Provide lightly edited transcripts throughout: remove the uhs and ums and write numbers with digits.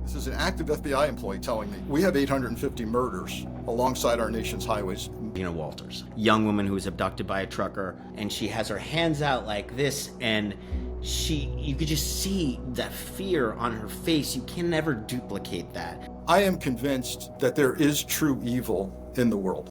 This is an active FBI employee telling me we have 850 murders alongside our nation's highways. Walters, young woman who was abducted by a trucker, and she has her hands out like this, and you could just see that fear on her face. You can never duplicate that. I am convinced that there is true evil in the world.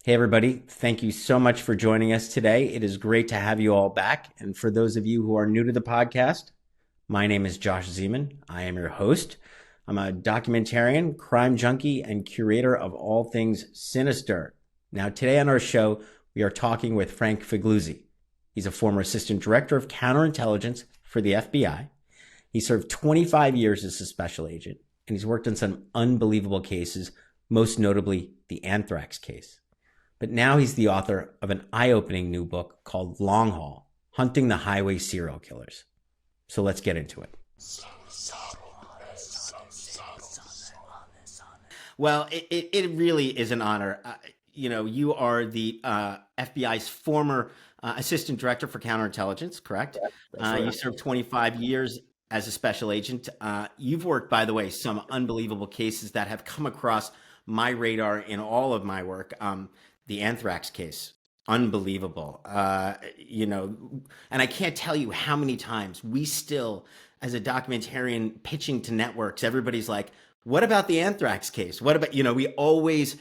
Hey everybody, thank you so much for joining us today. It is great to have you all back. And for those of you who are new to the podcast, my name is Josh Zeman. I am your host. I'm a documentarian, crime junkie, and curator of all things Sinister. Now today on our show, we are talking with Frank Figliuzzi. He's a former assistant director of counterintelligence for the FBI. He served 25 years as a special agent, and he's worked on some unbelievable cases, most notably the anthrax case. But now he's the author of an eye-opening new book called Long Haul, Hunting the Highway Serial Killers. So let's get into it. Well, it really is an honor. You are the FBI's former assistant director for counterintelligence, correct? Right. You served 25 years as a special agent. You've worked, by the way, some unbelievable cases that have come across my radar in all of my work. The anthrax case, unbelievable. And I can't tell you how many times we still, as a documentarian pitching to networks, everybody's like, what about the anthrax case? What about, we always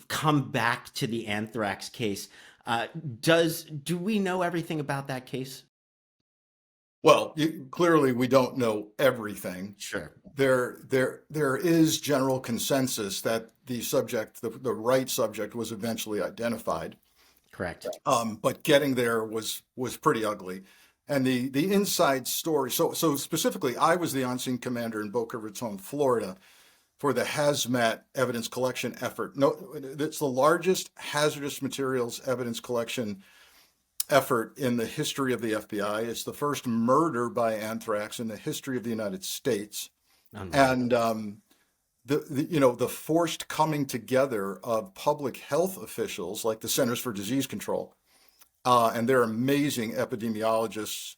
come back to the anthrax case. Do we know everything about that case? Well, clearly we don't know everything. Sure. There is general consensus that the subject, the right subject, was eventually identified. Correct. But getting there was pretty ugly. And the inside story. So specifically, I was the on-scene commander in Boca Raton, Florida, for the hazmat evidence collection effort. No, it's the largest hazardous materials evidence collection effort in the history of the FBI. It's the first murder by anthrax in the history of the United States. And the forced coming together of public health officials like the Centers for Disease Control and their amazing epidemiologists,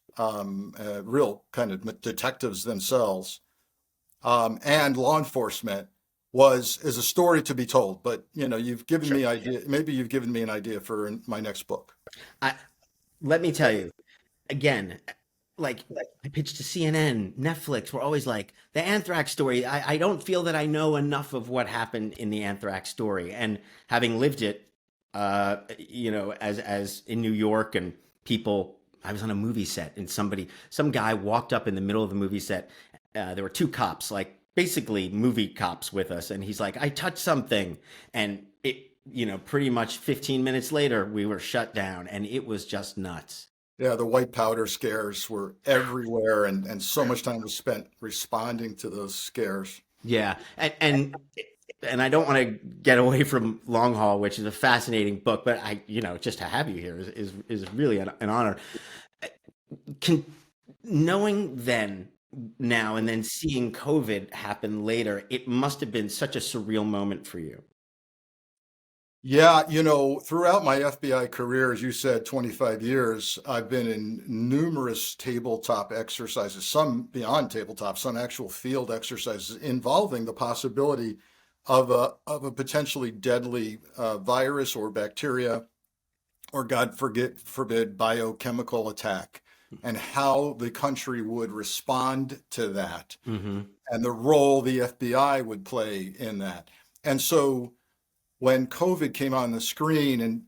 real kind of detectives themselves, and law enforcement is a story to be told. But you've given me idea. Maybe you've given me an idea for my next book. Let me tell you, again, like I pitched to CNN, Netflix, we're always like, the anthrax story, I don't feel that I know enough of what happened in the anthrax story. And having lived it, as in New York, and I was on a movie set and some guy walked up in the middle of the movie set. There were two cops, like basically movie cops with us. And he's like, I touched something. And pretty much 15 minutes later, we were shut down, and it was just nuts. Yeah, the white powder scares were everywhere, and so much time was spent responding to those scares. Yeah, and I don't want to get away from Long Haul, which is a fascinating book, but just to have you here is really an honor. Knowing then, now, and then seeing COVID happen later, it must have been such a surreal moment for you. Yeah, throughout my FBI career, as you said, 25 years, I've been in numerous tabletop exercises, some beyond tabletop, some actual field exercises involving the possibility of a potentially deadly virus or bacteria, or God forbid, biochemical attack, and how the country would respond to that, and the role the FBI would play in that. And so when COVID came on the screen and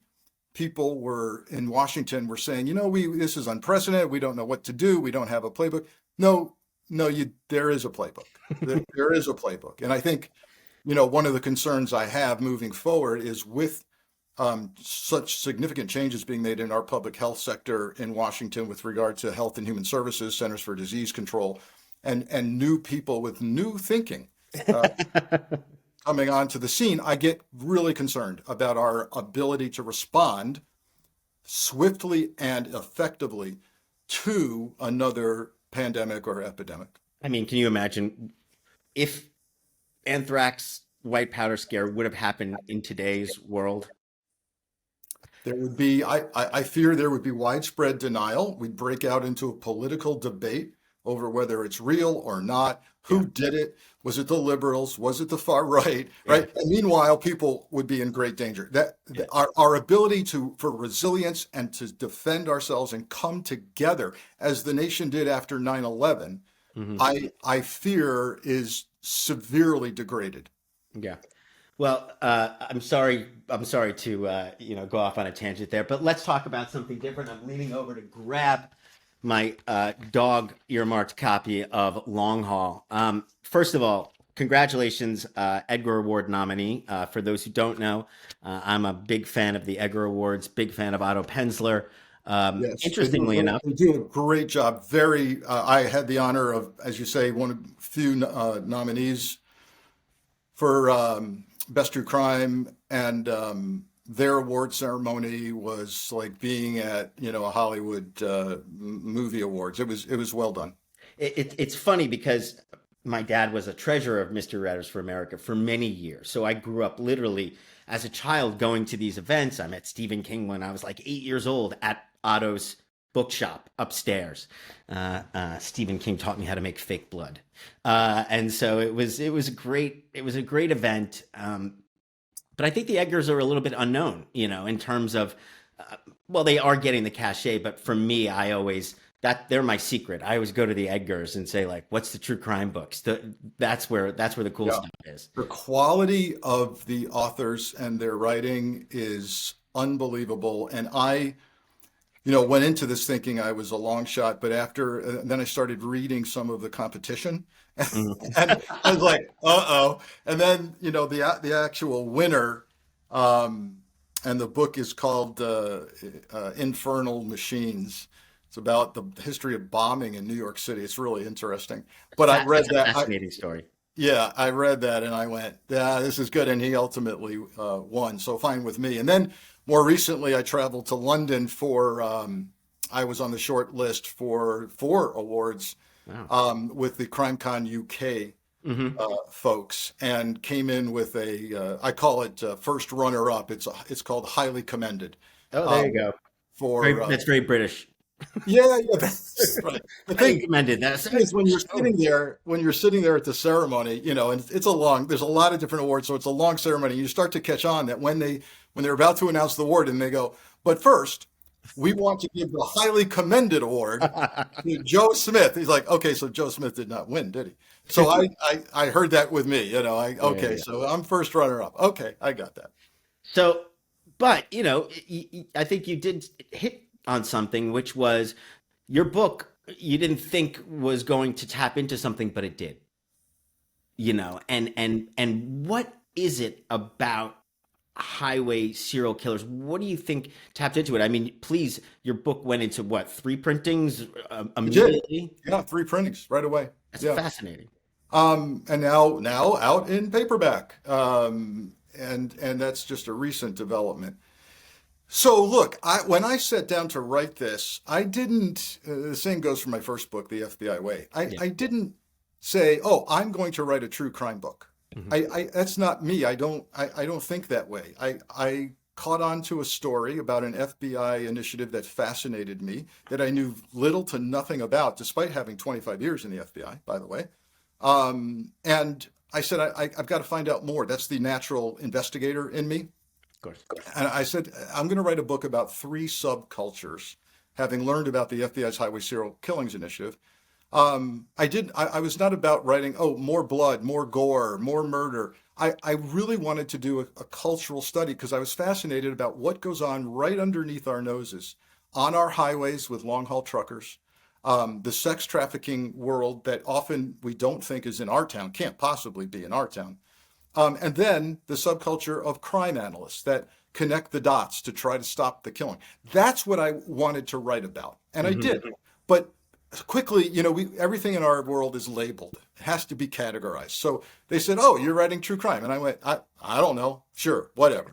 people were in Washington were saying, this is unprecedented. We don't know what to do. We don't have a playbook. No, there is a playbook. There is a playbook. And I think, one of the concerns I have moving forward is with such significant changes being made in our public health sector in Washington with regard to Health and Human Services, Centers for Disease Control, and new people with new thinking. Coming onto the scene, I get really concerned about our ability to respond swiftly and effectively to another pandemic or epidemic. I mean, can you imagine if anthrax white powder scare would have happened in today's world? There would be, I fear there would be widespread denial. We'd break out into a political debate over whether it's real or not. Yeah, Who did it? Was it the liberals? Was it the far right? yeah, Right? And meanwhile, people would be in great danger. yeah. Our ability for resilience and to defend ourselves and come together as the nation did after 9/11, Hmm. I fear is severely degraded. Yeah. Well, I'm sorry to go off on a tangent there, but let's talk about something different. I'm leaning over to grab my dog earmarked copy of Long Haul. First of all, congratulations, Edgar Award nominee. For those who don't know, I'm a big fan of the Edgar Awards, big fan of Otto Penzler. Yes, Interestingly enough, they do a great job. Very, I had the honor of, as you say, one of the few nominees for Best True Crime, and their award ceremony was like being at, a Hollywood movie awards. It was well done. it's funny because my dad was a treasurer of Mystery Writers for America for many years. So I grew up literally as a child going to these events. I met Stephen King when I was like 8 years old at Otto's bookshop upstairs. Stephen King taught me how to make fake blood, and so it was a great event. But I think the Edgars are a little bit unknown, in terms of, well, they are getting the cachet, but for me, I always that they're my secret. I always go to the Edgars and say like, "What's the true crime books?" That's where the cool Yeah. stuff is. The quality of the authors and their writing is unbelievable. And I, went into this thinking I was a long shot, but after then I started reading some of the competition, Mhm. and I was like, uh-oh. And then, the actual winner, um, and the book is called Infernal Machines. It's about the history of bombing in New York City. It's really interesting. But I read That's a that. fascinating story. Yeah, I read that and I went, yeah, this is good. And he ultimately won. So fine with me. And then more recently, I traveled to London I was on the short list for 4 awards Wow. with the CrimeCon UK Hmm. folks, and came in with I call it first runner up. It's called highly commended Oh, there you um, go. for, That's very British. yeah, yeah, that's right. The Highly thing, commended. That's is oh, when you're sitting there at the ceremony, and there's a lot of different awards, so it's a long ceremony. You start to catch on that when they're about to announce the award and they go, but first, we want to give the highly commended award to Joe Smith. He's like, okay, so Joe Smith did not win, did he? So I heard that with me, yeah, okay, yeah. so I'm first runner up. Okay, I got that. So, but I think you did hit on something, which was your book. You didn't think was going to tap into something, but it did. And what is it about highway serial killers? What do you think tapped into it? I mean, please, your book went into what, 3 printings It did. immediately? Yeah, 3 printings right away. That's Yeah. fascinating. And now out in paperback. And that's just a recent development. So look, when I sat down to write this, I didn't, the same goes for my first book, The FBI Way. Yeah. I didn't say, oh, I'm going to write a true crime book. Mhm. That's not me. I don't think that way. I caught on to a story about an FBI initiative that fascinated me, that I knew little to nothing about, despite having 25 years in the FBI, by the way. And I said, I've got to find out more. That's the natural investigator in me. Of course. And I said, I'm going to write a book about 3 subcultures, having learned about the FBI's Highway Serial Killings Initiative. I was not about writing, oh, more blood, more gore, more murder. I really wanted to do a cultural study because I was fascinated about what goes on right underneath our noses on our highways with long haul truckers, the sex trafficking world that often we don't think is in our town, can't possibly be in our town. And then the subculture of crime analysts that connect the dots to try to stop the killing. That's what I wanted to write about. And I Hmm. did. But quickly, everything in our world is labeled. It has to be categorized. So they said, "Oh, you're writing true crime." And I went, I don't know. Sure, whatever.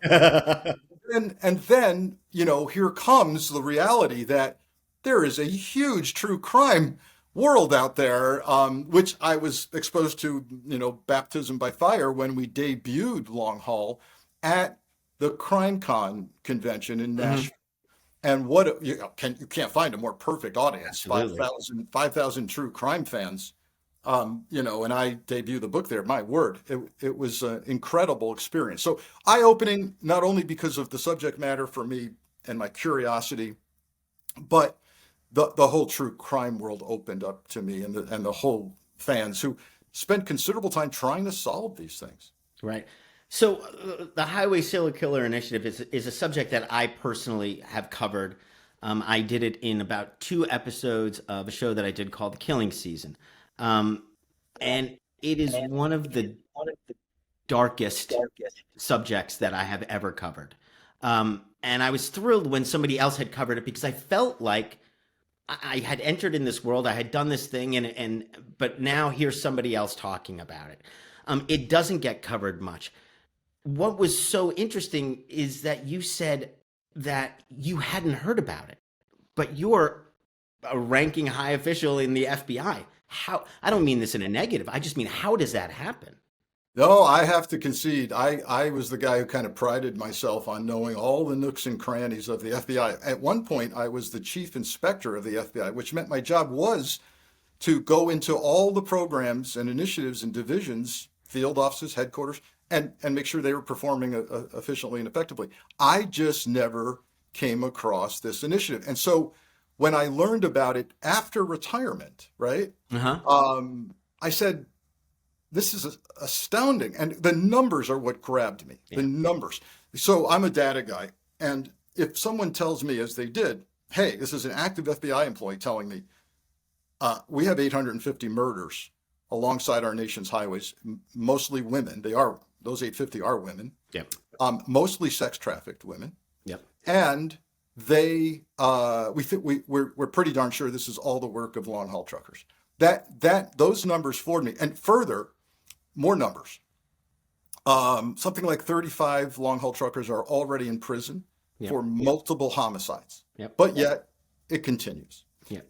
And then, here comes the reality that there is a huge true crime world out there, which I was exposed to, baptism by fire when we debuted Long Haul at the CrimeCon convention in Hmm. Nashville. And what you can't find a more perfect audience, Absolutely. 5,000 true crime fans. And I debuted the book there. My word, it was an incredible experience. So eye-opening, not only because of the subject matter for me and my curiosity, but the whole true crime world opened up to me, and the whole fans who spent considerable time trying to solve these things. Right. So the Highway Serial Killer Initiative is a subject that I personally have covered. I did it in about 2 episodes of a show that I did called The Killing Season. Um, and it is one of the darkest subjects that I have ever covered. And I was thrilled when somebody else had covered it because I felt like I had entered in this world, I had done this thing, and but now here's somebody else talking about it. It doesn't get covered much. What was so interesting is that you said that you hadn't heard about it, but you're a ranking high official in the FBI. How, I don't mean this in a negative. I just mean, how does that happen? No, I have to concede. I was the guy who kind of prided myself on knowing all the nooks and crannies of the FBI. At one point, I was the chief inspector of the FBI, which meant my job was to go into all the programs and initiatives and divisions, field offices, headquarters, and make sure they were performing efficiently and effectively. I just never came across this initiative. And so when I learned about it after retirement, right, Uh-huh. I said, this is astounding. And the numbers are what grabbed me, the Yeah. numbers. So I'm a data guy. And if someone tells me, as they did, hey, this is an active FBI employee telling me, we have 850 murders alongside our nation's highways, mostly women. Those 850 are women, Yep. mostly sex trafficked women. Yep. And we're pretty darn sure this is all the work of long haul truckers. Those numbers floored me. And further, more numbers. Something like 35 long haul truckers are already in prison Yep. for multiple homicides, Yep. but yet it continues. Yep.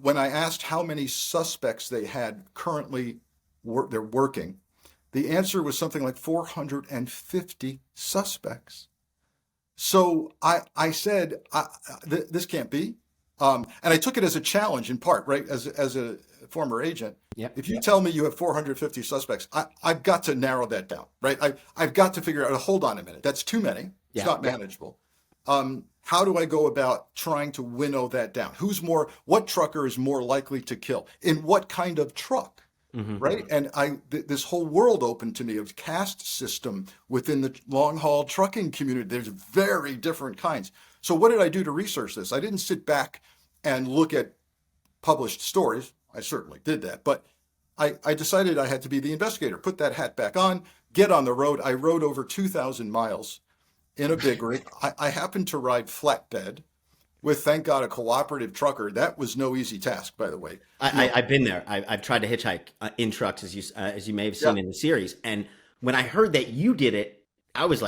When I asked how many suspects they had currently they're working, the answer was something like 450 suspects. So I said, this can't be. And I took it as a challenge in part, right? As a former agent, Yep. if you tell me you have 450 suspects, I've got to narrow that down, right? I've got to figure out, hold on a minute, that's too many. It's Yeah. not manageable. How do I go about trying to winnow that down? What trucker is more likely to kill? In what kind of truck? Hmm. Right? And this whole world opened to me of caste system within the long haul trucking community. There's very different kinds. So what did I do to research this? I didn't sit back and look at published stories. I certainly did that, but I decided I had to be the investigator, put that hat back on, get on the road. I rode over 2,000 miles in a big rig. I happened to ride flatbed with, thank God, a cooperative trucker. That was no easy task, by the way. I've been there. I've tried to hitchhike in trucks, as you may have Yeah, seen in the series. And when I heard that you did it, I was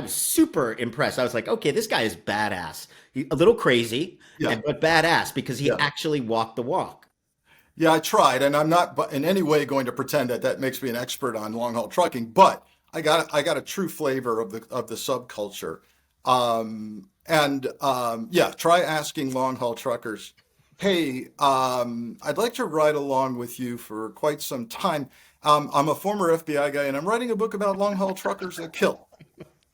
super impressed. I was like, okay, this guy is badass. A little crazy, yeah, but badass because he yeah. actually walked the walk. Yeah, I tried, and I'm not in any way going to pretend that makes me an expert on long haul trucking, but I got a true flavor of the subculture. Yeah, try asking long haul truckers, hey, I'd like to ride along with you for quite some time. I'm a former FBI guy, and I'm writing a book about long haul truckers that kill.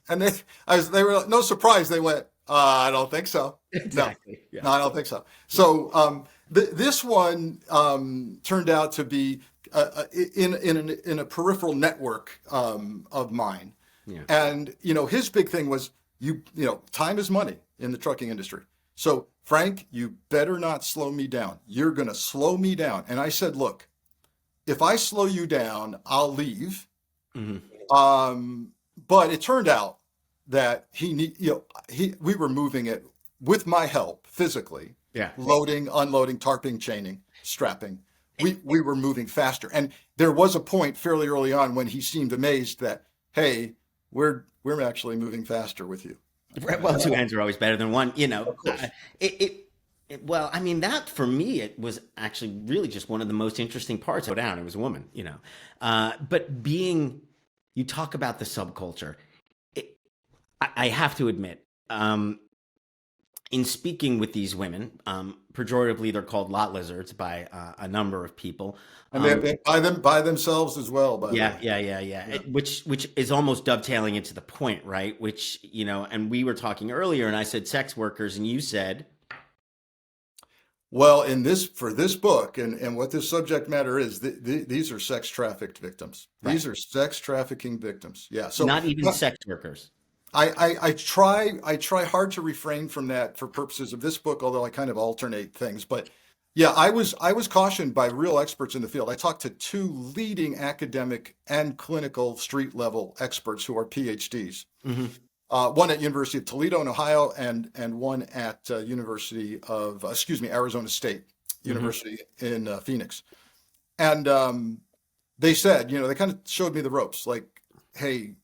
And they were no surprise. They went, I don't think so. No, Exactly. Yeah. no, I don't think so. So this one turned out to be in a peripheral network of mine, Yeah. and his big thing was time is money in the trucking industry. So Frank, you better not slow me down. You're going to slow me down. And I said, look, if I slow you down, I'll leave. Hmm. Um, but it turned out that we were moving it with my help physically, Yeah. loading, unloading, tarping, chaining, strapping. We were moving faster. And there was a point fairly early on when he seemed amazed that, hey, we're actually moving faster with you. Right. Well, two hands are always better than one. Of course. It Well, I mean, that for me, it was actually really just one of the most interesting parts. Go down, it was a woman, you know. But you talk about the subculture. It, I have to admit, in speaking with these women, pejoratively, they're called lot lizards by a number of people. And they by themselves as well, by the Yeah, way. yeah, yeah, yeah. Yeah. Which is almost dovetailing into the point, right? Which, you know, and we were talking earlier, and I said sex workers, and you said, Well, for this book, and what this subject matter is, these are sex trafficked victims. right, These are sex trafficking victims. Yeah. So not even sex workers. I try hard to refrain from that for purposes of this book, although I kind of alternate things. But yeah, I was cautioned by real experts in the field. I talked to two leading academic and clinical street level experts who are PhDs. Hmm. One at University of Toledo in Ohio, and one at Arizona State Hmm. University in Phoenix. And they said, they kind of showed me the ropes, like, hey,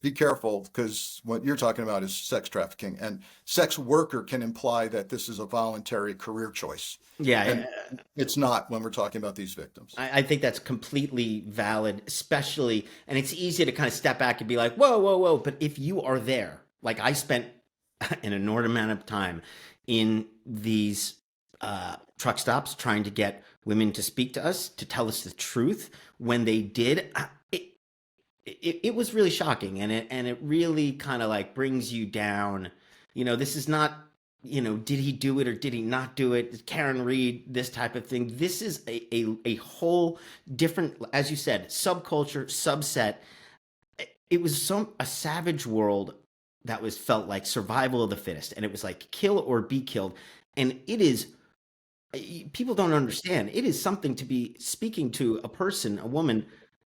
be careful, because what you're talking about is sex trafficking, and sex worker can imply that this is a voluntary career choice, and Yeah, it's not when we're talking about these victims. I think that's completely valid, especially, and it's easy to kind of step back and be like, whoa, whoa, whoa. But if you are there, like I spent an inordinate amount of time in these truck stops trying to get women to speak to us, to tell us the truth. When they did, it was really shocking, and it really kind of like brings you down. You know, this is not, you know, did he do it or did he not do it? Did Karen Reed, this type of thing. This is a whole different, as you said, subculture, subset. It was a savage world that was felt like survival of the fittest, and it was like kill or be killed. And it is, people don't understand. It is something to be speaking to a person, a woman,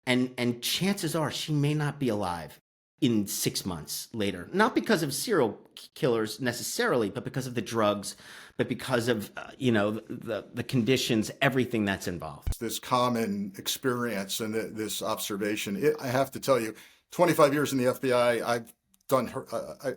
and chances are she may not be alive in 6 months later. Not because of serial killers necessarily, but because of the drugs, but because of the conditions, everything that's involved. This common experience and this observation. I have to tell you, 25 years in the FBI,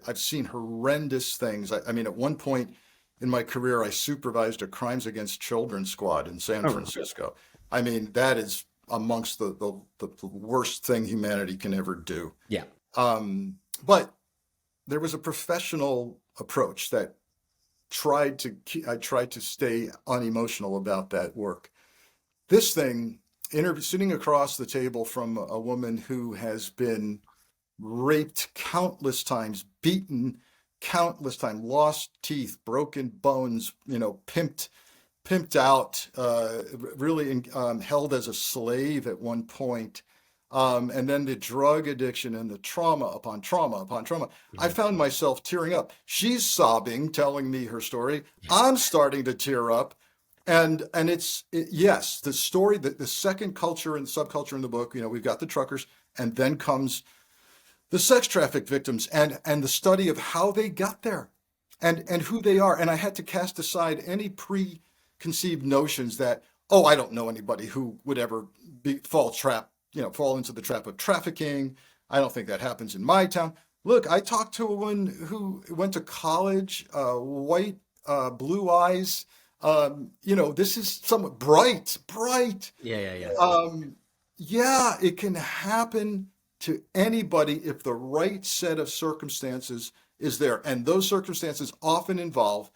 I've seen horrendous things. I mean, at one point in my career, I supervised a crimes against children squad in San Oh, Francisco. I mean, that is amongst the worst thing humanity can ever do. yeah. But there was a professional approach that I tried to stay unemotional about that work. This thing, sitting across the table from a woman who has been raped countless times, beaten countless times, lost teeth, broken bones, pimped out, really held as a slave at one point. And then the drug addiction and the trauma upon trauma upon trauma. I Mhm. found myself tearing up. She's sobbing, telling me her story. I'm starting to tear up. And yes, the story, the second culture and subculture in the book, we've got the truckers, and then comes the sex traffic victims and the study of how they got there and who they are. And I had to cast aside any preconceived notions that, oh, I don't know anybody who would ever fall into the trap of trafficking. I don't think that happens in my town. Look, I talked to a woman who went to college, white, blue eyes. This is somewhat bright. Yeah, yeah, yeah. Um, yeah, it can happen to anybody if the right set of circumstances is there. And those circumstances often involve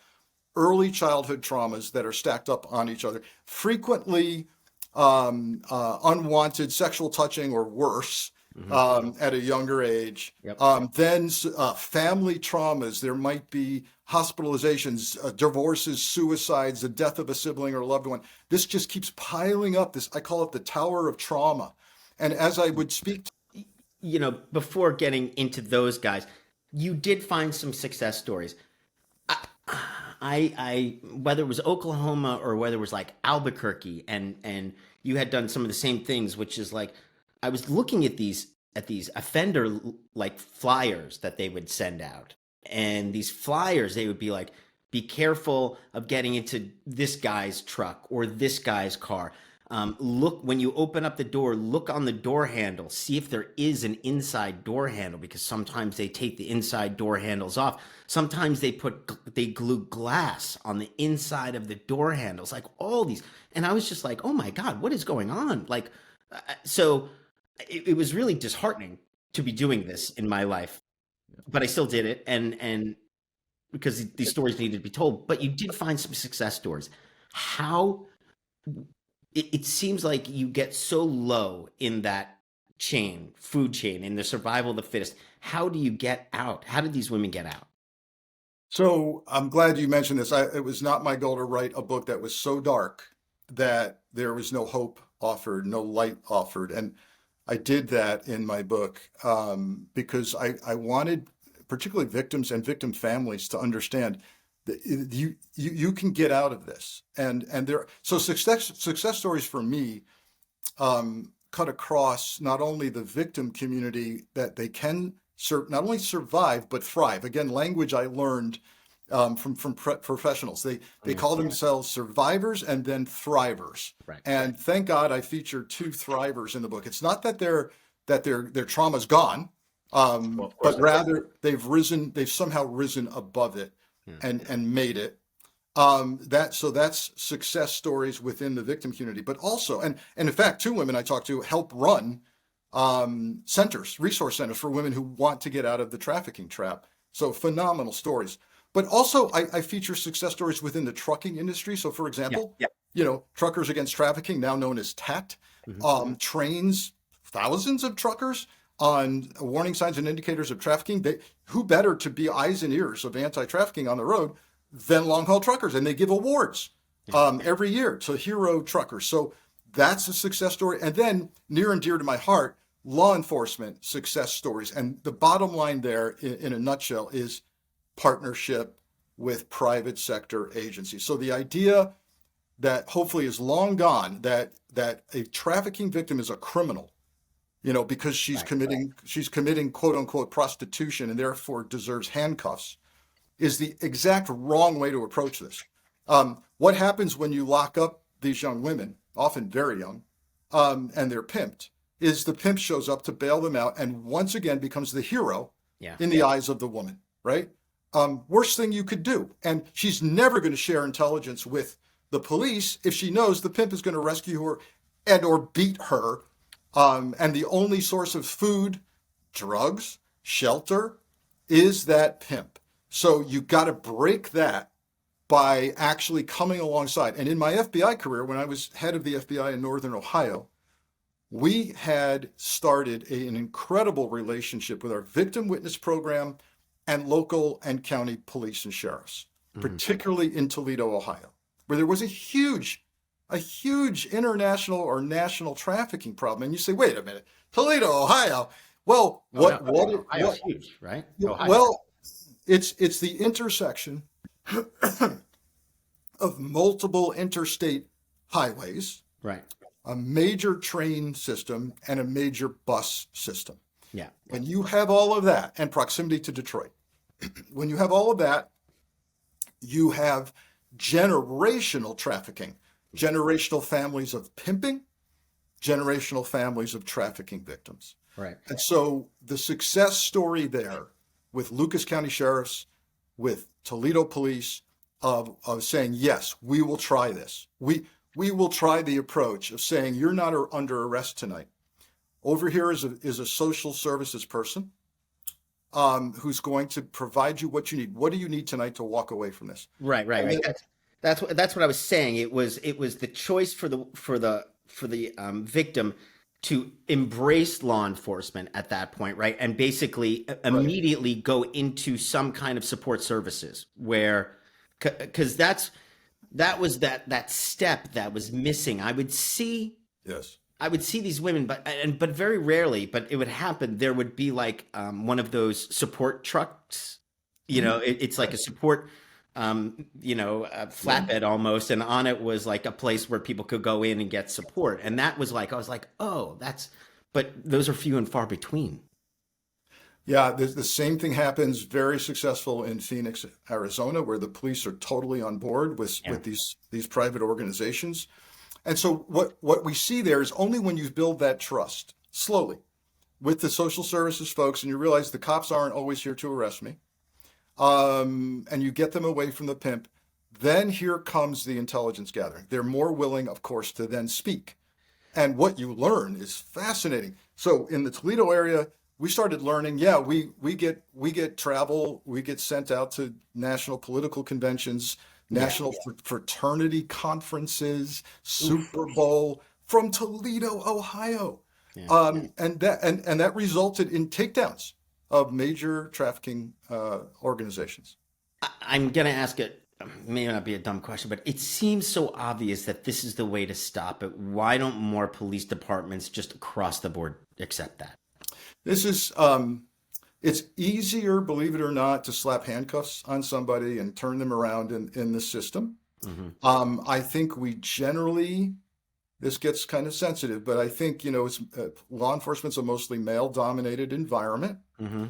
early childhood traumas that are stacked up on each other, frequently unwanted sexual touching or worse Hmm. at a younger age. Yep. Then family traumas. There might be hospitalizations, divorces, suicides, the death of a sibling or loved one. This just keeps piling up. I call it the tower of trauma. And as I would speak You know, before getting into those guys, you did find some success stories. Whether it was Oklahoma or whether it was like Albuquerque, and you had done some of the same things, which is like I was looking at these offender like flyers that they would send out, and these flyers they would be like, be careful of getting into this guy's truck or this guy's car. Look, when you open up the door, look on the door handle, see if there is an inside door handle, because sometimes they take the inside door handles off. Sometimes they glue glass on the inside of the door handles, like all these. And I was just like, oh my God, what is going on? Like, so it was really disheartening to be doing this in my life, but I still did it. And because these stories needed to be told, but you did find some success stories. How it seems like you get so low in that food chain, in the survival of the fittest. How do you get out? How did these women get out? So I'm glad you mentioned this. It was not my goal to write a book that was so dark that there was no hope offered, no light offered. And I did that in my book because I wanted particularly victims and victim families to understand that you can get out of this. And there, so success stories for me cut across not only the victim community, that they can not only survive but thrive. Again, language I learned from professionals. They call themselves survivors and then thrivers. Right. And thank God I featured two thrivers in the book. It's not that their trauma's gone, but rather they've somehow risen above it and made it. That's success stories within the victim community, but also, and in fact, two women I talked to help run resource centers for women who want to get out of the trafficking trap. So phenomenal stories. But also I feature success stories within the trucking industry. So for example, Truckers Against Trafficking, now known as TACT, trains thousands of truckers on warning signs and indicators of trafficking. Who better to be eyes and ears of anti-trafficking on the road than long haul truckers? And they give awards every year to hero truckers. So that's a success story. And then near and dear to my heart, law enforcement success stories. And the bottom line there in a nutshell is partnership with private sector agencies. So the idea that hopefully is long gone, that a trafficking victim is a criminal, because she's committing quote unquote prostitution and therefore deserves handcuffs, is the exact wrong way to approach this. What happens when you lock up these young women, often very young, and they're pimped, is the pimp shows up to bail them out and once again becomes the hero in the eyes of the woman, right? Worst thing you could do. And she's never going to share intelligence with the police if she knows the pimp is going to rescue her and or beat her. And the only source of food, drugs, shelter is that pimp. So you got to break that by actually coming alongside. And in my FBI career, when I was head of the FBI in Northern Ohio, we had started an incredible relationship with our victim witness program and local and county police and sheriffs, particularly in Toledo, Ohio, where there was a huge international or national trafficking problem. And you say, wait a minute, Toledo, Ohio. Well, Ohio's huge, right? Ohio. Well, it's the intersection of multiple interstate highways, right? A major train system and a major bus system. Yeah. When you have all of that and proximity to Detroit, when you have all of that, you have generational trafficking, generational families of pimping, generational families of trafficking victims. Right. And so the success story there with Lucas County Sheriffs, with Toledo Police, of saying, yes, we will try this. We will try the approach of saying, you're not under arrest tonight. Over here is a social services person who's going to provide you what you need. What do you need tonight to walk away from this? Right. That's what I was saying. It was the choice for the victim to embrace law enforcement at that point, right? And basically immediately go into some kind of support services where, because that was that step that was missing. I would see these women, but very rarely, but it would happen. There would be like one of those support trucks, it's like a support, a flatbed almost. And on it was like a place where people could go in and get support. And that was like, I was like, oh, but those are few and far between. Yeah, the same thing happens, very successful in Phoenix, Arizona, where the police are totally on board with these private organizations. And so what we see there is only when you build that trust slowly with the social services folks and you realize the cops aren't always here to arrest me, and you get them away from the pimp, then here comes the intelligence gathering. They're more willing, of course, to then speak. And what you learn is fascinating. So in the Toledo area, we started learning, yeah, we get travel, we get sent out to national political conventions, Yeah. national fraternity conferences, Oof. Super Bowl from Toledo, Ohio. Yeah. And that resulted in takedowns of major trafficking organizations. I'm going to ask it, may not be a dumb question, but it seems so obvious that this is the way to stop it. Why don't more police departments just across the board accept that? This is it's easier, believe it or not, to slap handcuffs on somebody and turn them around in the system. Hmm. I think we generally, this gets kind of sensitive, but I think, it's law enforcement's a mostly male-dominated environment. Hmm.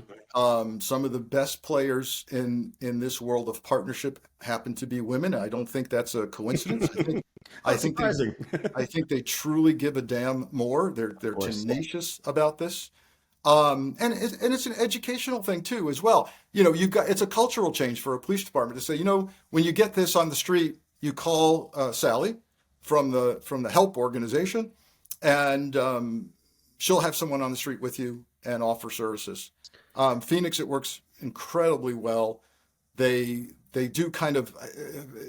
Some of the best players in this world of partnership happen to be women. I don't think that's a coincidence. I How think they surprising. I think they truly give a damn more. They're Of course. tenacious about this. And it's an educational thing too, as well. It's a cultural change for a police department to say, when you get this on the street, you call Sally from the help organization, and she'll have someone on the street with you and offer services. Phoenix, it works incredibly well. They do kind of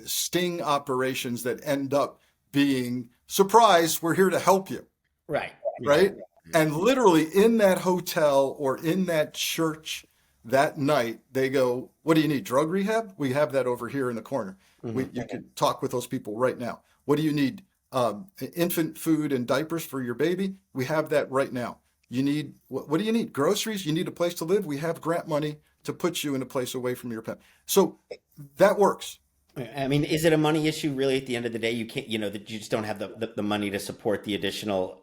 sting operations that end up being, surprise, we're here to help you, Right. Yeah. right? And literally in that hotel or in that church that night, they go, what do you need? Drug rehab? We have that over here in the corner. Hmm. You could talk with those people right now. What do you need? Infant food and diapers for your baby? We have that right now. You need, what do you need? Groceries? You need a place to live? We have grant money to put you in a place away from your pimp. So that works. I mean, is it a money issue really at the end of the day? You can't, that you just don't have the money to support the additional,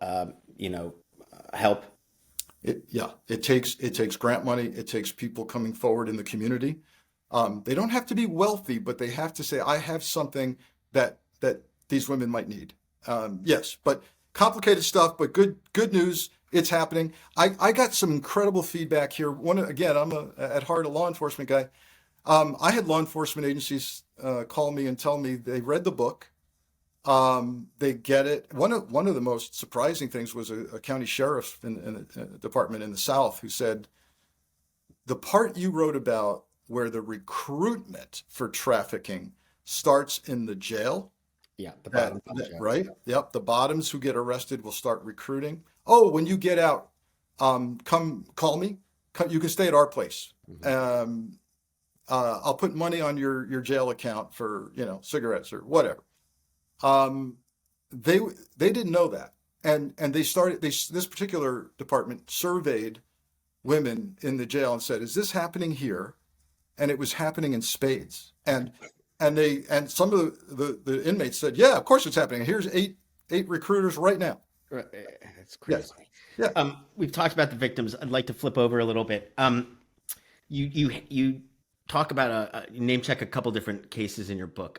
help. It takes grant money. It takes people coming forward in the community. They don't have to be wealthy, but they have to say, I have something that these women might need. Yes, but complicated stuff, but good news. It's happening. I got some incredible feedback here. Again, I'm at heart a law enforcement guy. I had law enforcement agencies call me and tell me they read the book. They get it. One of the most surprising things was a county sheriff in the department in the South who said, the part you wrote about where the recruitment for trafficking starts in the jail. Yeah, the bottom. Right? Yep. The bottoms who get arrested will start recruiting. Oh, when you get out, come call me. You can stay at our place. Um, I'll put money on your jail account for, cigarettes or whatever. Um, they didn't know that, and this particular department surveyed women in the jail and said, "Is this happening here?" And it was happening in spades. And some of the inmates said, "Yeah, of course it's happening. Here's eight recruiters right now." Right. That's Yes, crazy. yeah. We've talked about the victims. I'd like to flip over a little bit. You talk about name check a couple different cases in your book.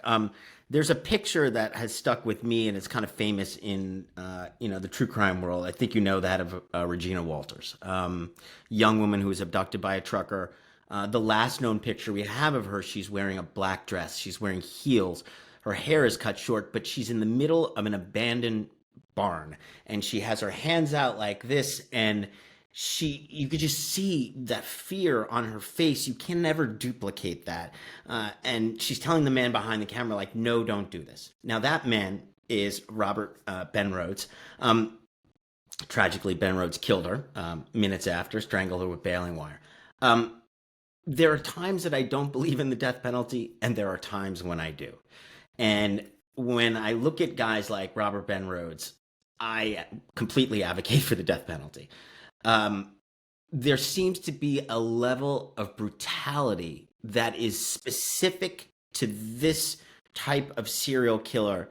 There's a picture that has stuck with me, and it's kind of famous in the true crime world. I think you know that of Regina Walters, young woman who was abducted by a trucker. The last known picture we have of her, she's wearing a black dress. She's wearing heels. Her hair is cut short, but she's in the middle of an abandoned barn, and she has her hands out like this, and you could just see that fear on her face. You can never duplicate that. And she's telling the man behind the camera, like, no, don't do this. Now, that man is Robert Ben Rhodes. Tragically, Ben Rhodes killed her minutes after, strangled her with baling wire. There are times that I don't believe in the death penalty, and there are times when I do. And when I look at guys like Robert Ben Rhodes, I completely advocate for the death penalty. There seems to be a level of brutality that is specific to this type of serial killer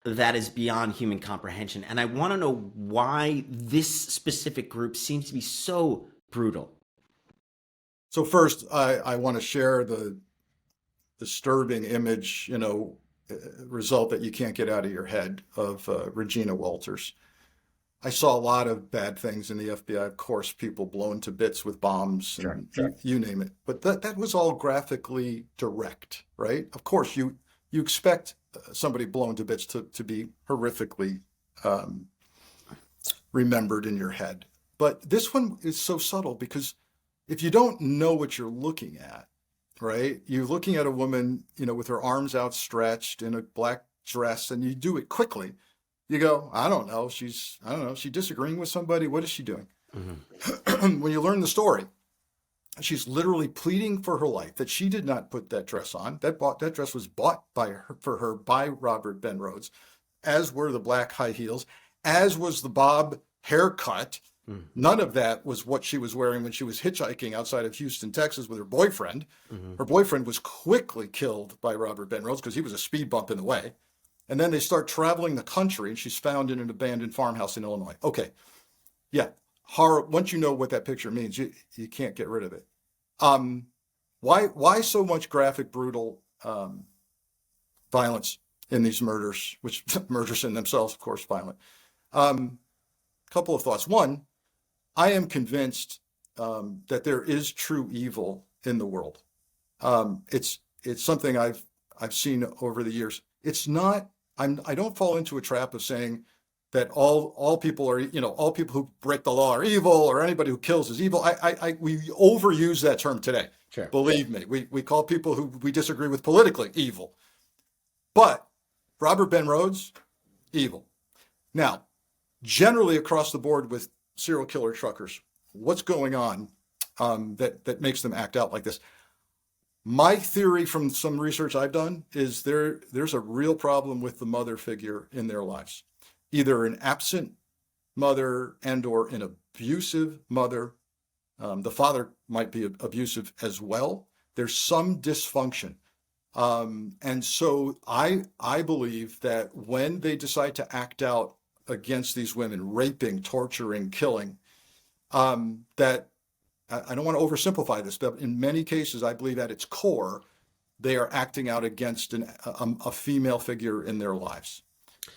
that is beyond human comprehension. And I want to know why this specific group seems to be so brutal. So first, I want to share the disturbing image, result that you can't get out of your head of Regina Walters. I saw a lot of bad things in the FBI, of course, people blown to bits with bombs and you name it. But that was all graphically direct, right? Of course, you expect somebody blown to bits to be horrifically remembered in your head. But this one is so subtle because if you don't know what you're looking at, right? You're looking at a woman, with her arms outstretched in a black dress, and you do it quickly. You go, I don't know. She's disagreeing with somebody. What is she doing? Mm-hmm. When you learn the story, she's literally pleading for her life that she did not put that dress on. That dress was bought for her by Robert Ben Rhodes, as were the black high heels, as was the bob haircut. Mm-hmm. None of that was what she was wearing when she was hitchhiking outside of Houston, Texas with her boyfriend. Mm-hmm. Her boyfriend was quickly killed by Robert Ben Rhodes because he was a speed bump in the way. And then they start traveling the country, and she's found in an abandoned farmhouse in Illinois. Okay, yeah, horror. Once you know what that picture means, you can't get rid of it. Why so much graphic, brutal violence in these murders, which murders in themselves, of course, violent? Couple of thoughts. One, I am convinced that there is true evil in the world. It's something I've seen over the years. It's not. I don't fall into a trap of saying that all people are, all people who break the law are evil, or anybody who kills is evil. We overuse that term today. Sure. Believe me, we call people who we disagree with politically evil. But Robert Ben Rhodes, evil. Now, generally across the board with serial killer truckers, what's going on that makes them act out like this? My theory from some research I've done is there's a real problem with the mother figure in their lives. Either an absent mother and or an abusive mother. The father might be abusive as well. There's some dysfunction. And so I believe that when they decide to act out against these women, raping, torturing, killing, that I don't want to oversimplify this, but in many cases, I believe at its core, they are acting out against a female figure in their lives,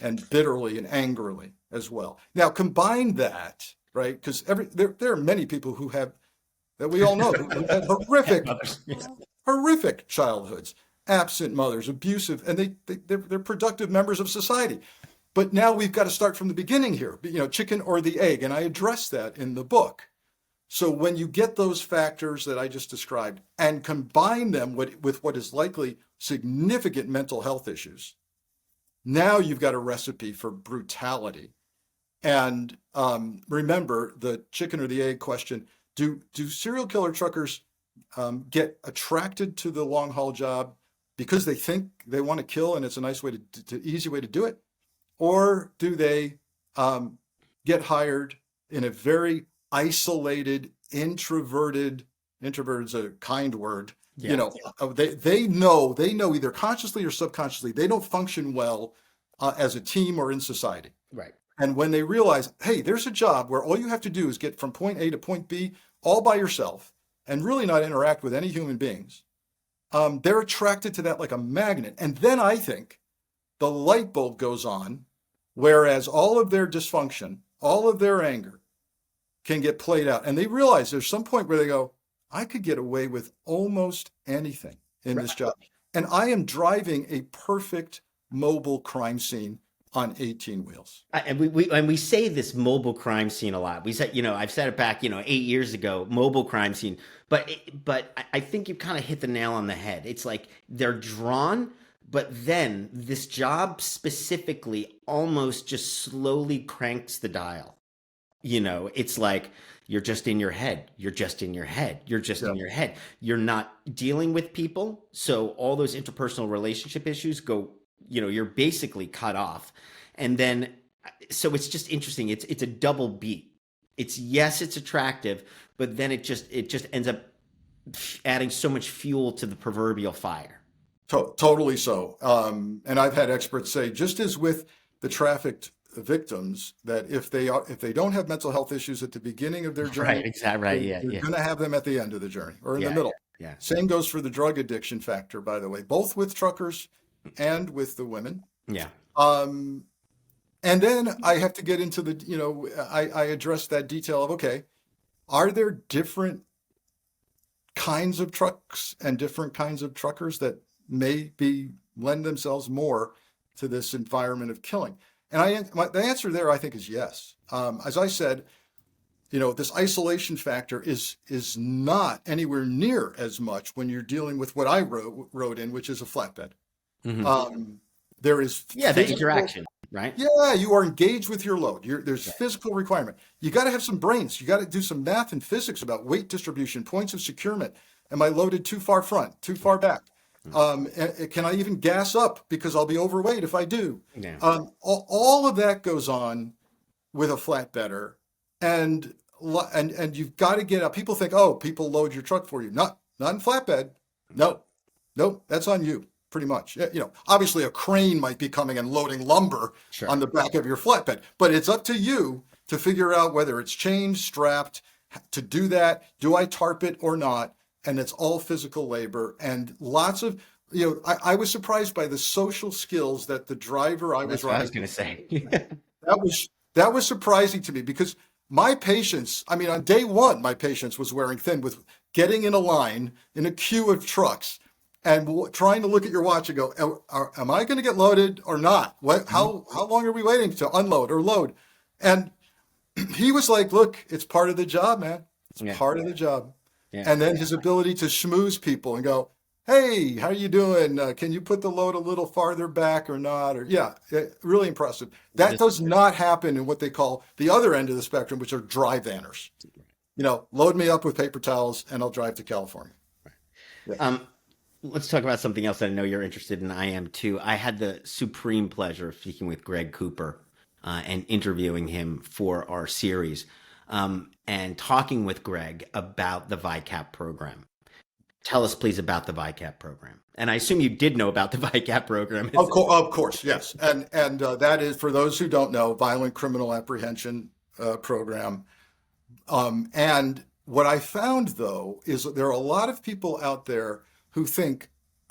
and bitterly and angrily as well. Now, combine that, right? Because there are many people who have, that we all know, who had horrific childhoods, absent mothers, abusive, and they're productive members of society. But now we've got to start from the beginning here, chicken or the egg, and I address that in the book. So when you get those factors that I just described and combine them with what is likely significant mental health issues, now you've got a recipe for brutality. And remember the chicken or the egg question. Do serial killer truckers get attracted to the long haul job because they think they want to kill and it's a nice way to easy way to do it? Or do they get hired in a very isolated, introverted is a kind word. Yeah. They know either consciously or subconsciously, they don't function well as a team or in society. Right. And when they realize, hey, there's a job where all you have to do is get from point A to point B all by yourself and really not interact with any human beings, they're attracted to that like a magnet. And then I think the light bulb goes on, whereas all of their dysfunction, all of their anger, can get played out. And they realize there's some point where they go, I could get away with almost anything in this job. And I am driving a perfect mobile crime scene on 18 wheels. And we say this mobile crime scene a lot. We said, I've said it back, 8 years ago, mobile crime scene. But I think you kind of hit the nail on the head. It's like they're drawn, but then this job specifically almost just slowly cranks the dial. It's like you're just in your head. You're just in your head. You're just in your head. You're not dealing with people. So all those interpersonal relationship issues go, you're basically cut off. And then, so it's just interesting. It's a double beat. It's attractive, but then it just ends up adding so much fuel to the proverbial fire. Totally so. And I've had experts say, just as with the trafficked victims, that if they don't have mental health issues at the beginning of their journey, right, exactly, right, you're going to have them at the end of the journey or in the middle. Yeah. Same goes for the drug addiction factor, by the way, both with truckers and with the women. Yeah. Um, and then I have to get into the, I address that detail of, okay, are there different kinds of trucks and different kinds of truckers that lend themselves more to this environment of killing? And the answer there, I think, is yes. As I said, this isolation factor is not anywhere near as much when you're dealing with what I wrote in, which is a flatbed. Hmm. There is Yeah, the interaction, right? yeah, you are engaged with your load. There's Right. physical requirement. You got to have some brains. You got to do some math and physics about weight distribution, points of securement. Am I loaded too far front, too far back? Can I even gas up because I'll be overweight if I do? Yeah. All of that goes on with a flatbedder, and and you've got to get up. People think, oh, people load your truck for you. Not in flatbed. No, nope, that's on you. Pretty much. Obviously a crane might be coming and loading lumber Sure. on the back of your flatbed, but it's up to you to figure out whether it's chained, strapped, to do that. Do I tarp it or not? And it's all physical labor and lots of, I was surprised by the social skills that the driver I was That's what I was riding. going to say. That was surprising to me because my patience, I mean, on day one, my patience was wearing thin with getting in a line in a queue of trucks and trying to look at your watch and go, am I going to get loaded or not? How long are we waiting to unload or load? And he was like, look, it's part of the job, man. It's Yeah. part of the job. Yeah. And then his ability to schmooze people and go, hey, how you doing? Can you put the load a little farther back or not? Or really impressive. That does not happen in what they call the other end of the spectrum, which are dry vanners. Load me up with paper towels and I'll drive to California. Yeah. Let's talk about something else that I know you're interested in. I am too. I had the supreme pleasure of speaking with Greg Cooper and interviewing him for our series and talking with Greg about the VICAP program. Tell us, please, about the VICAP program. And I assume you did know about the VICAP program. Of course, yes. And that is, for those who don't know, Violent Criminal Apprehension Program. And what I found, though, is that there are a lot of people out there who think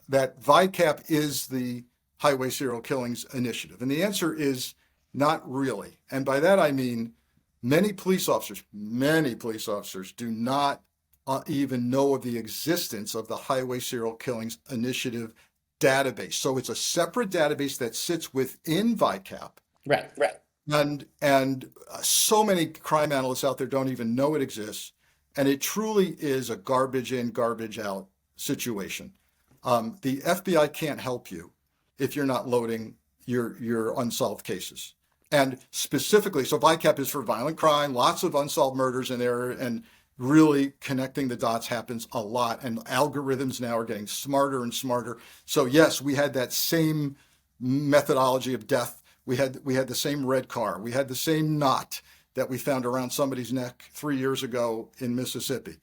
that VICAP is the Highway Serial Killings Initiative. And the answer is not really. And by that, I mean many police officers do not even know of the existence of the Highway Serial Killings Initiative database. So it's a separate database that sits within VICAP. Right. And so many crime analysts out there don't even know it exists. And it truly is a garbage in, garbage out situation. The FBI can't help you if you're not loading your unsolved cases. And specifically, so VICAP is for violent crime, lots of unsolved murders in there, and really connecting the dots happens a lot. And algorithms now are getting smarter and smarter. So yes, we had that same methodology of death. We had the same red car. We had the same knot that we found around somebody's neck 3 years ago in Mississippi.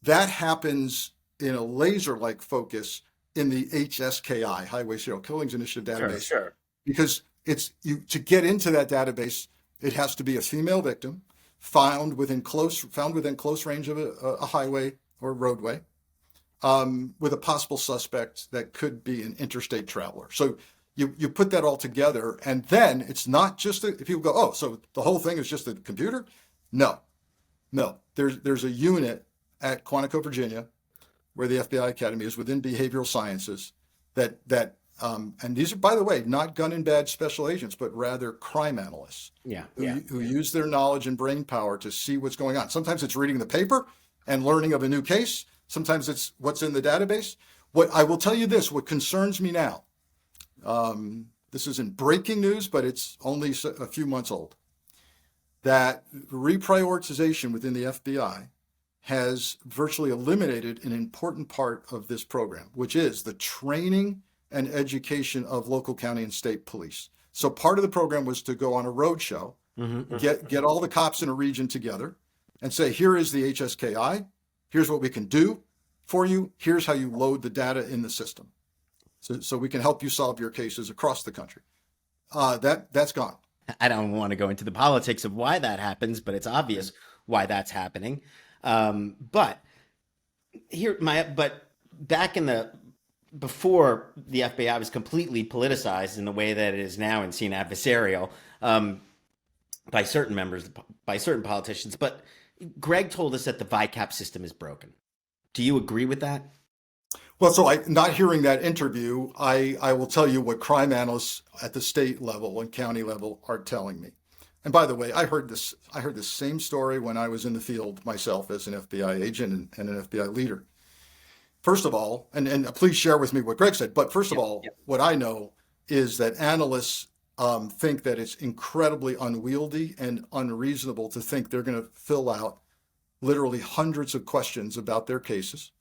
That happens in a laser-like focus in the HSKI, Highway Serial Killings Initiative database. Sure. Because to get into that database, it has to be a female victim found within close range of a highway or roadway, with a possible suspect that could be an interstate traveler. So you put that all together, and then it's not just if people go, oh, so the whole thing is just a computer? No. There's a unit at Quantico, Virginia, where the FBI Academy is within behavioral sciences that and these are, by the way, not gun and badge special agents, but rather crime analysts who use their knowledge and brain power to see what's going on. Sometimes it's reading the paper and learning of a new case. Sometimes it's what's in the database. What I will tell you this, what concerns me now, this isn't breaking news, but it's only a few months old, that reprioritization within the FBI has virtually eliminated an important part of this program, which is the training and education of local, county, and state police. So part of the program was to go on a road show, get all the cops in a region together and say, here is the HSKI, here's what we can do for you, here's how you load the data in the system. So we can help you solve your cases across the country. That's gone. I don't want to go into the politics of why that happens, but it's obvious why that's happening. But back in the before the FBI was completely politicized in the way that it is now and seen adversarial by certain members, by certain politicians. But Greg told us that the VICAP system is broken. Do you agree with that? Well, so not hearing that interview, I will tell you what crime analysts at the state level and county level are telling me. And by the way, I heard this same story when I was in the field myself as an FBI agent and an FBI leader. First of all, and please share with me what Greg said, but first of all, what I know is that analysts think that it's incredibly unwieldy and unreasonable to think they're going to fill out literally hundreds of questions about their cases.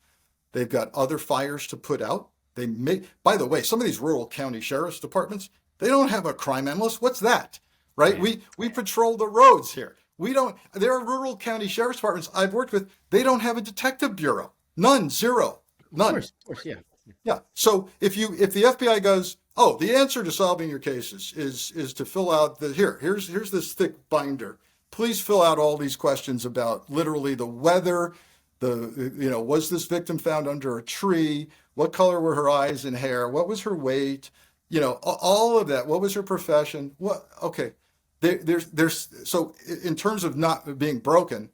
They've got other fires to put out. By the way, some of these rural county sheriff's departments, they don't have a crime analyst. What's that? Right? Yeah. We patrol the roads here. There are rural county sheriff's departments I've worked with. They don't have a detective bureau. None, zero, none. Of course, yeah. Yeah. So if the FBI goes, oh, the answer to solving your cases is to fill out here's this thick binder. Please fill out all these questions about literally the weather, was this victim found under a tree? What color were her eyes and hair? What was her weight? All of that. What was her profession? Okay. So in terms of not being broken,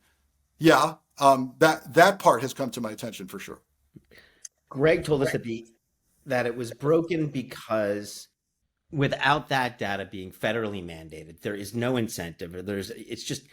yeah, that part has come to my attention for sure. Greg told us that it was broken because without that data being federally mandated, there is no incentive, or it's just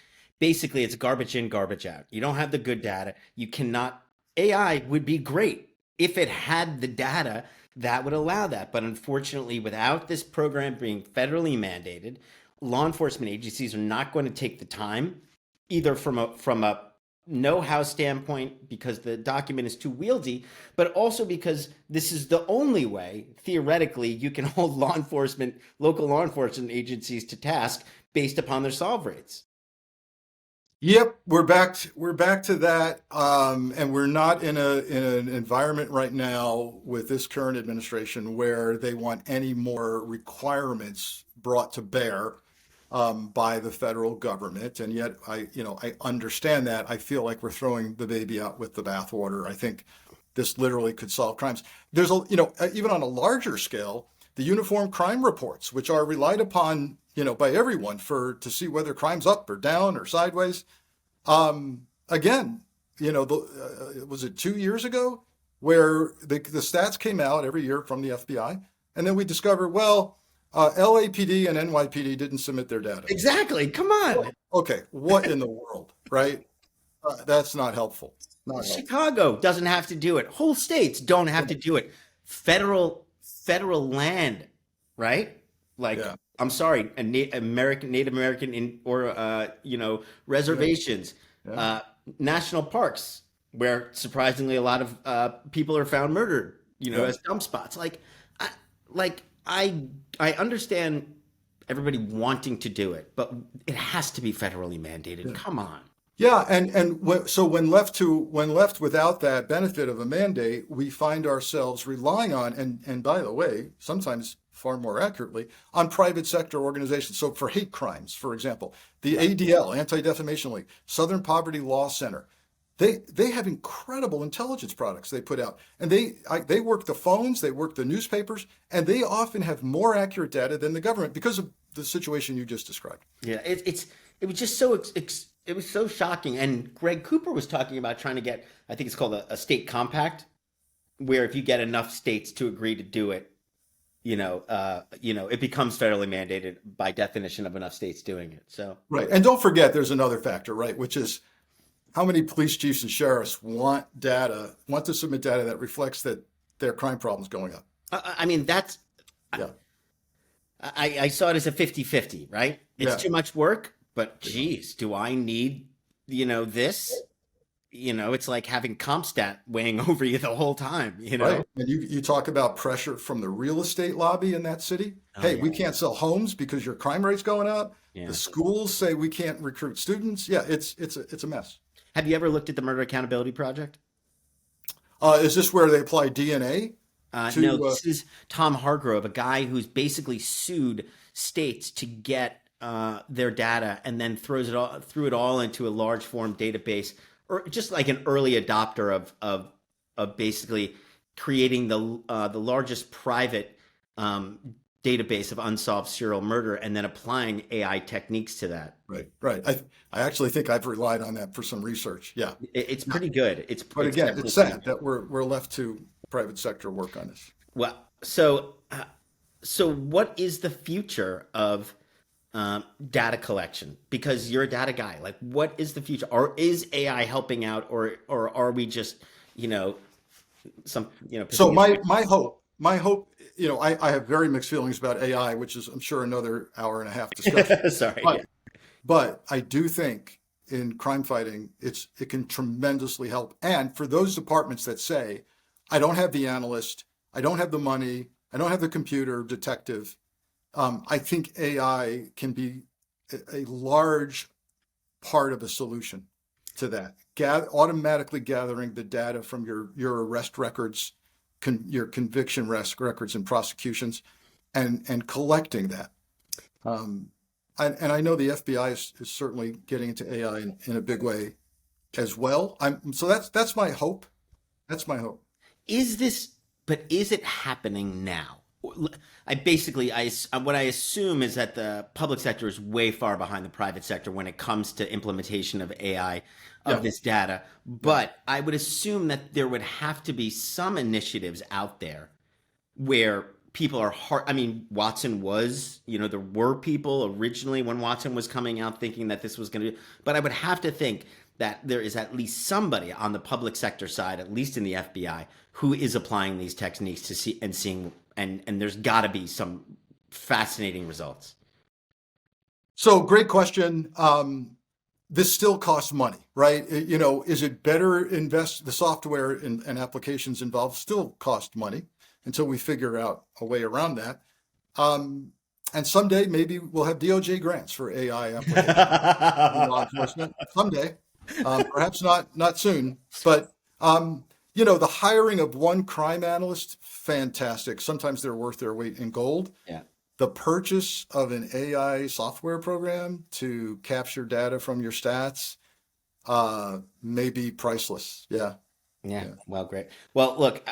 basically it's garbage in, garbage out. You don't have the good data. You cannot. AI would be great if it had the data that would allow that. But unfortunately, without this program being federally mandated, law enforcement agencies are not going to take the time, either from a know-how standpoint because the document is too wieldy, but also because this is the only way, theoretically, you can hold local law enforcement agencies to task based upon their solve rates. Yep, we're back to that, and we're not in an environment right now with this current administration where they want any more requirements brought to bear by the federal government. And yet, I understand that. I feel like we're throwing the baby out with the bathwater. I think this literally could solve crimes. There's even on a larger scale, the uniform crime reports, which are relied upon by everyone to see whether crime's up or down or sideways. Again, was it 2 years ago where the stats came out every year from the FBI, and then we discovered, well, LAPD and NYPD didn't submit their data. Exactly. Come on. Okay, what in the world, right? That's not helpful. Chicago doesn't have to do it. Whole states don't have to do it. Federal land, right? I'm sorry, Native American reservations, national parks, where surprisingly a lot of people are found murdered, as dump spots. I understand everybody wanting to do it, but it has to be federally mandated. Yeah. Come on. Yeah, so when left without that benefit of a mandate, we find ourselves relying on, and by the way, sometimes far more accurately, on private sector organizations. So for hate crimes, for example, the ADL, Anti-Defamation League, Southern Poverty Law Center, they have incredible intelligence products they put out, and they work the phones, they work the newspapers, and they often have more accurate data than the government because of the situation you just described. Yeah, it was just so it was so shocking. And Greg Cooper was talking about trying to get, I think it's called a state compact, where if you get enough states to agree to do it, it becomes federally mandated by definition of enough states doing it. So right, and don't forget, there's another factor, right, which is how many police chiefs and sheriffs want to submit data that reflects that their crime problem's going up. I mean, that's yeah. I saw it as a 50-50, right? It's too much work, but geez, do I need, this? It's like having CompStat weighing over you the whole time, Right. And you talk about pressure from the real estate lobby in that city. We can't sell homes because your crime rate's going up. Yeah. The schools say we can't recruit students. Yeah, it's a mess. Have you ever looked at the Murder Accountability Project? Is this where they apply DNA? No, this is Tom Hargrove, a guy who's basically sued states to get their data and then threw it all into a large form database, or just like an early adopter of basically creating the largest private database of unsolved serial murder, and then applying AI techniques to that. Right, right. I actually think I've relied on that for some research. Yeah. It's pretty good. But It's again, it's definitely pretty sad good. that we're left to private sector work on this. Well, so what is the future of data collection? Because you're a data guy. Like, what is the future? Or is AI helping out, or are we just, you know, So pissing it my hope, I have very mixed feelings about AI, which is, I'm sure, another hour and a half discussion. away? Sorry. But Yeah. but I do think in crime fighting, it can tremendously help. And for those departments that say, I don't have the analyst, I don't have the money, I don't have the computer detective, I think AI can be a large part of a solution to that. Automatically gathering the data from your arrest records, your conviction records and prosecutions, and collecting that. Um, and I know the FBI is certainly getting into AI in a big way as well. So that's my hope. That's my hope. Is this, but is it happening now? I basically, what I assume is that the public sector is way far behind the private sector when it comes to implementation of AI, of Yeah, this data. yeah. But I would assume that there would have to be some initiatives out there where people are hard. I mean, Watson was, there were people originally when Watson was coming out thinking that this was going to be, but I would have to think that there is at least somebody on the public sector side, at least in the FBI, who is applying these techniques to see and seeing, and there's got to be some fascinating results. So great question. This still costs money, right? Is it better invest the software and applications involved still cost money until we figure out a way around that. And someday maybe we'll have DOJ grants for AI applications in law enforcement. Someday, perhaps not soon, but the hiring of one crime analyst, fantastic. Sometimes they're worth their weight in gold. Yeah. The purchase of an AI software program to capture data from your stats may be priceless. Yeah. Yeah. Yeah. Well, great. Well, look,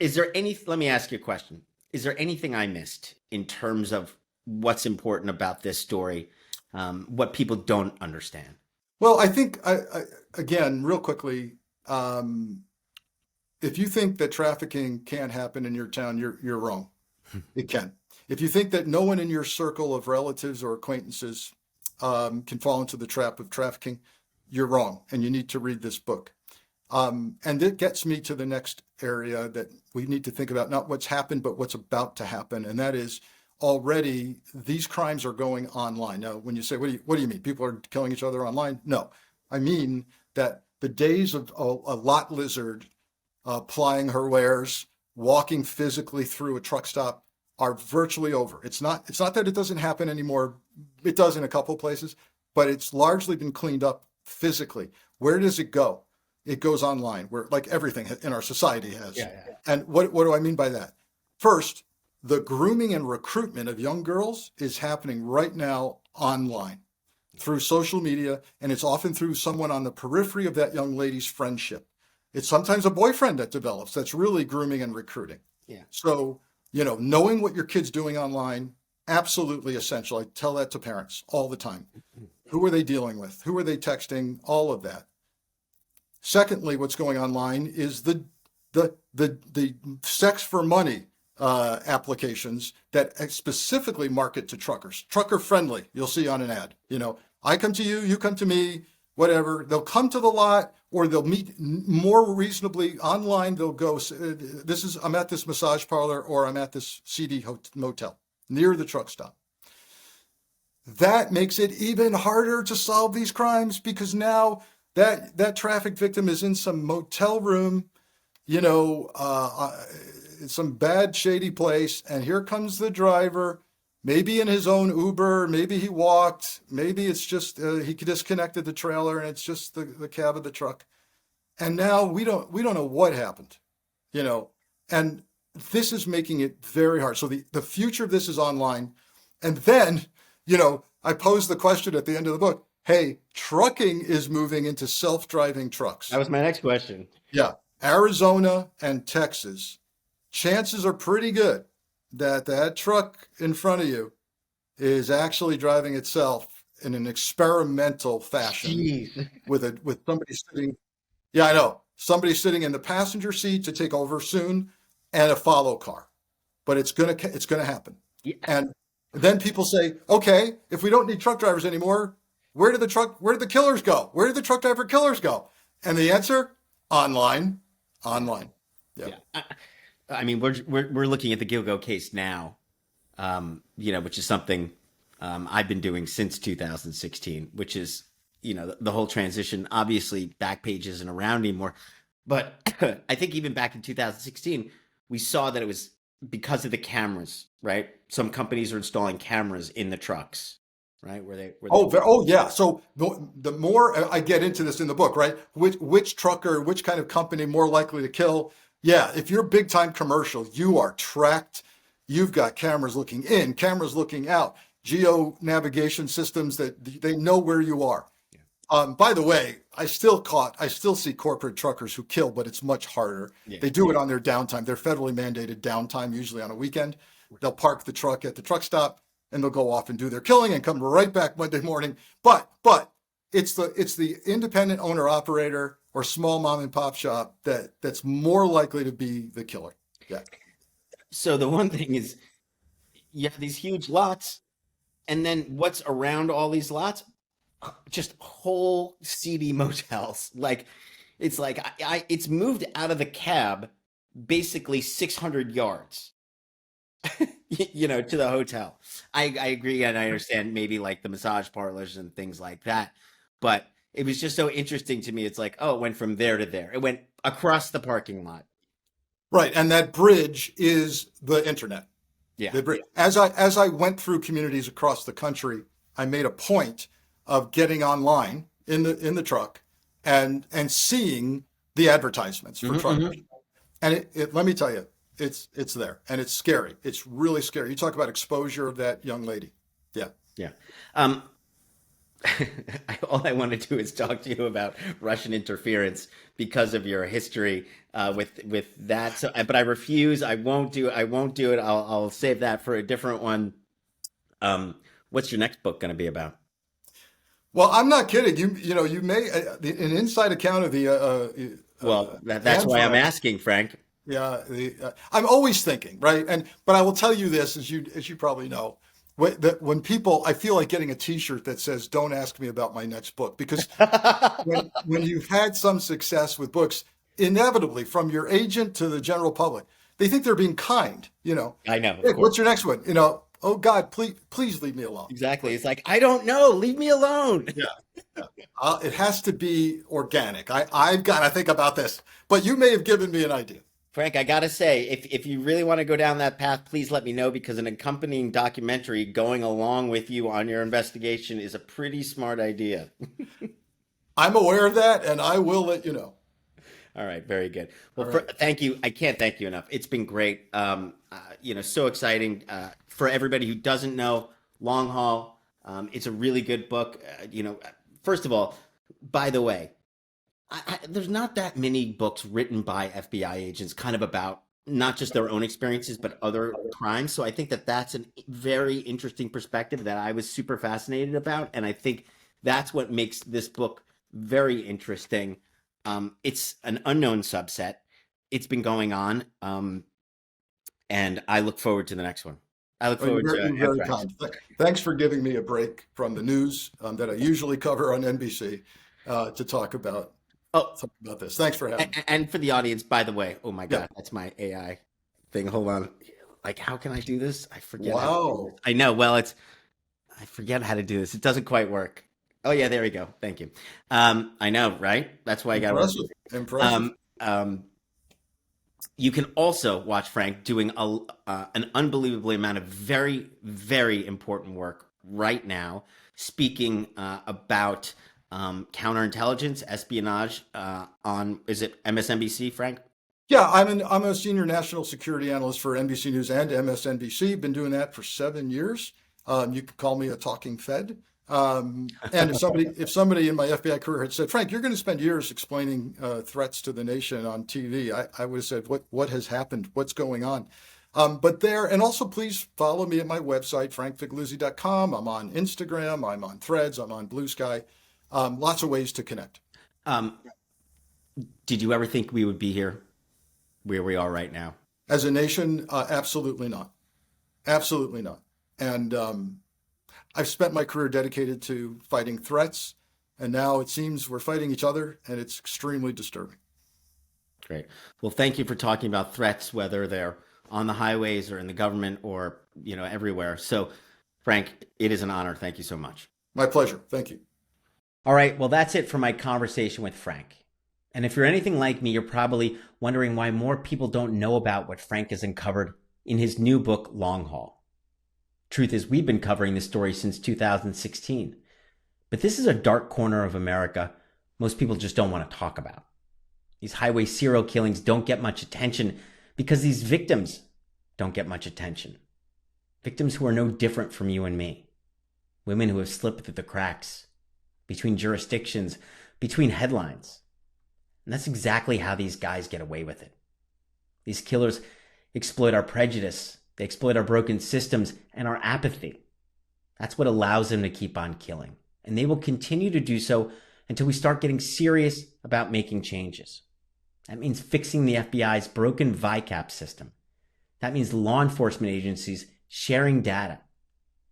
let me ask you a question. Is there anything I missed in terms of what's important about this story, what people don't understand? Well, I think again, real quickly, if you think that trafficking can't happen in your town, you're wrong. It can. If you think that no one in your circle of relatives or acquaintances can fall into the trap of trafficking, you're wrong, and you need to read this book. And it gets me to the next area that we need to think about, not what's happened, but what's about to happen. And that is already these crimes are going online. Now, when you say, what do you mean? People are killing each other online? No, I mean that the days of a lot lizard plying her wares, walking physically through a truck stop are virtually over. It's not that it doesn't happen anymore. It does in a couple of places, but it's largely been cleaned up physically. Where does it go? It goes online, where like everything in our society has. Yeah, yeah. And what do I mean by that? First, the grooming and recruitment of young girls is happening right now online through social media, and it's often through someone on the periphery of that young lady's friendship. It's sometimes a boyfriend that develops that's really grooming and recruiting. Yeah. So, knowing what your kid's doing online, absolutely essential. I tell that to parents all the time. Who are they dealing with? Who are they texting? All of that. Secondly, what's going online is the sex for money applications that specifically market to truckers, trucker friendly. You'll see on an ad. I come to you, you come to me, whatever. They'll come to the lot, or they'll meet more reasonably online. They'll go, I'm at this massage parlor, or I'm at this seedy motel near the truck stop. That makes it even harder to solve these crimes, because now that traffic victim is in some motel room, some bad shady place, and here comes the driver, maybe in his own Uber, maybe he walked, maybe it's just he disconnected the trailer and it's just the cab of the truck, and now we don't know what happened, and this is making it very hard. So the future of this is online. And then I posed the question at the end of the book, hey, trucking is moving into self-driving trucks. That was my next question. Yeah. Arizona and Texas, chances are pretty good that that truck in front of you is actually driving itself in an experimental fashion Jeez. with somebody sitting. Yeah, I know. Somebody sitting in the passenger seat to take over soon, and a follow car. But it's gonna happen. Yeah. And then people say, okay, if we don't need truck drivers anymore, where did the killers go? Where did the truck driver killers go? And the answer, online, online. Yeah. Yeah. I mean, we're looking at the Gilgo case now, which is something I've been doing since 2016, which is, the whole transition. Obviously, Backpage isn't around anymore, but I think even back in 2016, we saw that it was because of the cameras, right? Some companies are installing cameras in the trucks, right? Oh yeah. So the more I get into this in the book, right? Which trucker, which kind of company more likely to kill? Yeah, if you're big time commercial, you are tracked. You've got cameras looking in, cameras looking out, geo navigation systems that they know where you are. By the way, I still see corporate truckers who kill, but it's much harder. Yeah. They do it on their downtime, their federally mandated downtime, usually on a weekend. They'll park the truck at the truck stop and they'll go off and do their killing and come right back Monday morning. But it's the independent owner operator or small mom and pop shop that's more likely to be the killer. Yeah. So the one thing is, you have these huge lots, and then what's around all these lots? Just whole seedy motels. Like, it's like it's moved out of the cab basically 600 yards, to the hotel. I agree, and I understand maybe like the massage parlors and things like that, but it was just so interesting to me. It's like, oh, it went from there to there. It went across the parking lot. Right. And that bridge is the internet. Yeah. The bridge. As I went through communities across the country, I made a point of getting online in the truck and seeing the advertisements for truckers. And let me tell you, it's there and it's scary. It's really scary. You talk about exposure of that young lady. Yeah. Yeah. All I want to do is talk to you about Russian interference because of your history with that. So, but I refuse. I won't do it. I'll save that for a different one. What's your next book going to be about? Well, I'm not kidding. You may an inside account of the Well, that's why I'm asking, Frank. yeah. I'm always thinking, right? But I will tell you this, as you probably know, when people, I feel like getting a T-shirt that says "Don't ask me about my next book," because when you've had some success with books, inevitably from your agent to the general public, they think they're being kind. I know. Hey, what's your next one? Oh God, please leave me alone. Exactly. It's like, I don't know. Leave me alone. Yeah. It has to be organic. I've got to think about this, but you may have given me an idea. Frank, I gotta say, if you really want to go down that path, please let me know, because an accompanying documentary going along with you on your investigation is a pretty smart idea. I'm aware of that, and I will let you know. All right, very good. Well, All right. thank you. I can't thank you enough. It's been great. So exciting. For everybody who doesn't know, Long Haul, it's a really good book. First of all, by the way, there's not that many books written by FBI agents kind of about not just their own experiences, but other crimes. So I think that's a very interesting perspective that I was super fascinated about. And I think that's what makes this book very interesting. It's an unknown subset. It's been going on. And I look forward to the next one. I look forward to You're very kind. Thanks for giving me a break from the news that I usually cover on NBC to talk about this. Thanks for having me. And for the audience, by the way, oh my God, that's my AI thing. Hold on. Like, how can I do this? I forget. Wow. I know. Well, I forget how to do this. It doesn't quite work. Oh yeah, there we go. Thank you. I know, right? That's why I got to. Impressive. You can also watch Frank doing an unbelievably amount of very, very important work right now, speaking about counterintelligence, espionage is it MSNBC, Frank? Yeah, I'm a senior national security analyst for NBC News and MSNBC. Been doing that for 7 years. You could call me a talking Fed. And if somebody in my FBI career had said, Frank, you're going to spend years explaining threats to the nation on TV, I would have said, what has happened? What's going on? And also please follow me at my website, frankfigliuzzi.com. I'm on Instagram, I'm on Threads, I'm on Blue Sky. Lots of ways to connect. Um, did you ever think we would be here where we are right now? As a nation, absolutely not. Absolutely not. And I've spent my career dedicated to fighting threats, and now it seems we're fighting each other, and it's extremely disturbing. Great. Well, thank you for talking about threats, whether they're on the highways or in the government or, everywhere. So, Frank, it is an honor. Thank you so much. My pleasure. Thank you. All right. Well, that's it for my conversation with Frank. And if you're anything like me, you're probably wondering why more people don't know about what Frank has uncovered in his new book, Long Haul. Truth is, we've been covering this story since 2016. But this is a dark corner of America most people just don't want to talk about. These highway serial killings don't get much attention because these victims don't get much attention. Victims who are no different from you and me. Women who have slipped through the cracks, between jurisdictions, between headlines. And that's exactly how these guys get away with it. These killers exploit our prejudice. They exploit our broken systems and our apathy. That's what allows them to keep on killing. And they will continue to do so until we start getting serious about making changes. That means fixing the FBI's broken VICAP system. That means law enforcement agencies sharing data.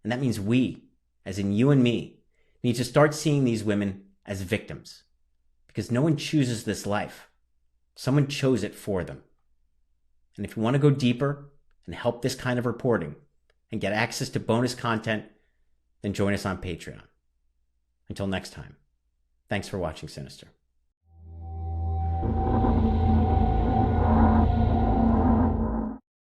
And that means we, as in you and me, need to start seeing these women as victims. Because no one chooses this life. Someone chose it for them. And if you want to go deeper and help this kind of reporting and get access to bonus content, then join us on Patreon. Until next time, thanks for watching Sinister.